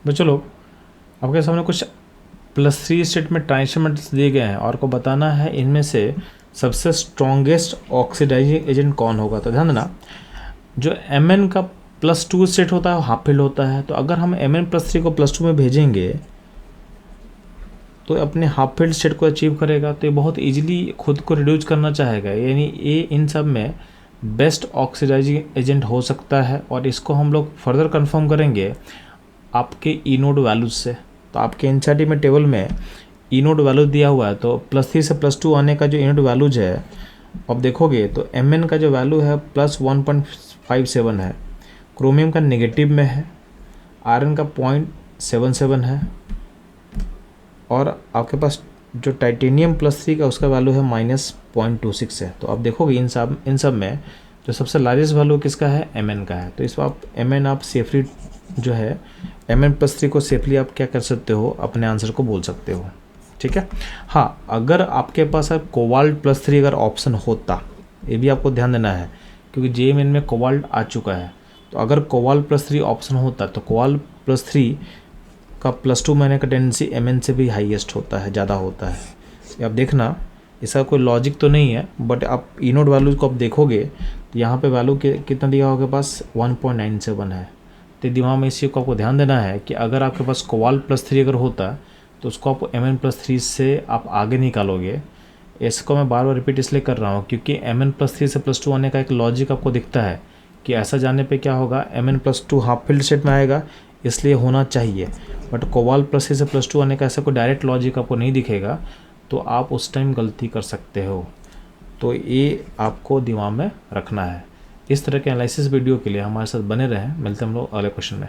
बच्चों लोग, आपके सामने कुछ +3 स्टेट में ट्रांजिशन मेटल्स दिए गए हैं और आपको बताना है इनमें से सबसे स्ट्रॉन्गेस्ट ऑक्सीडाइजिंग एजेंट कौन होगा। तो ध्यान देना, जो Mn का +2 स्टेट होता है हाफ फील्ड होता है, तो अगर हम Mn+3 को +2 में भेजेंगे तो अपने हाफ फील्ड स्टेट को अचीव करेगा। तो ये बहुत इजीली खुद को रिड्यूस करना चाहेगा, यानी ये इन सब में बेस्ट ऑक्सीडाइजिंग एजेंट हो सकता है। और इसको हम लोग फर्दर कंफर्म करेंगे आपके ई नोड वैल्यूज से। तो आपके एनसीईआरटी में टेबल में ई नोड वैल्यू दिया हुआ है, तो +3 से +2 आने का जो ई नोड वैल्यूज है अब देखोगे तो Mn का जो वैल्यू है +1.57 है, क्रोमियम का नेगेटिव में है, आयरन का 0.77 है, और आपके पास जो टाइटेनियम +3 का उसका वैल्यू है -0.26 है। तो आप देखोगे इन सब में जो सबसे लार्जेस्ट वैल्यू किसका है, Mn का है। तो इस बार Mn आप सेफली जो है Mn+3 को सेफली आप क्या कर सकते हो, अपने आंसर को बोल सकते हो। ठीक है। हाँ, अगर आपके पास कोबाल्ट+3 अगर ऑप्शन होता, ये भी आपको ध्यान देना है क्योंकि JMN में कोबाल्ट आ चुका है। तो अगर कोबाल्ट+3 ऑप्शन होता तो कोबाल्ट+3 का +2 महीने का टेंडेंसी Mn से भी हाईएस्ट होता है, ज़्यादा होता है। ये आप देखना, इसका कोई लॉजिक तो नहीं है, बट आप ई नोड वैल्यूज को आप देखोगे तो यहाँ पे वैल्यू कितना दिया होगा, पास 1.97 है। तो दिमाग में इस चीज़ को आपको ध्यान देना है कि अगर आपके पास कोबाल्ट+3 अगर होता तो उसको आप Mn+3 से आप आगे निकालोगे। इसको मैं बार बार रिपीट इसलिए कर रहा हूँ क्योंकि Mn+3 से +2 आने का एक लॉजिक आपको दिखता है कि ऐसा जाने पे क्या होगा, Mn+2 हाफ फील्ड स्टेट में आएगा, इसलिए होना चाहिए। बट कोबाल्ट+3 से +2 आने का ऐसा कोई डायरेक्ट लॉजिक आपको नहीं दिखेगा, तो आप उस टाइम गलती कर सकते हो। तो ये आपको दिमाग में रखना है। इस तरह के एनालिसिस वीडियो के लिए हमारे साथ बने रहें। मिलते हैं हम लोग अगले क्वेश्चन में।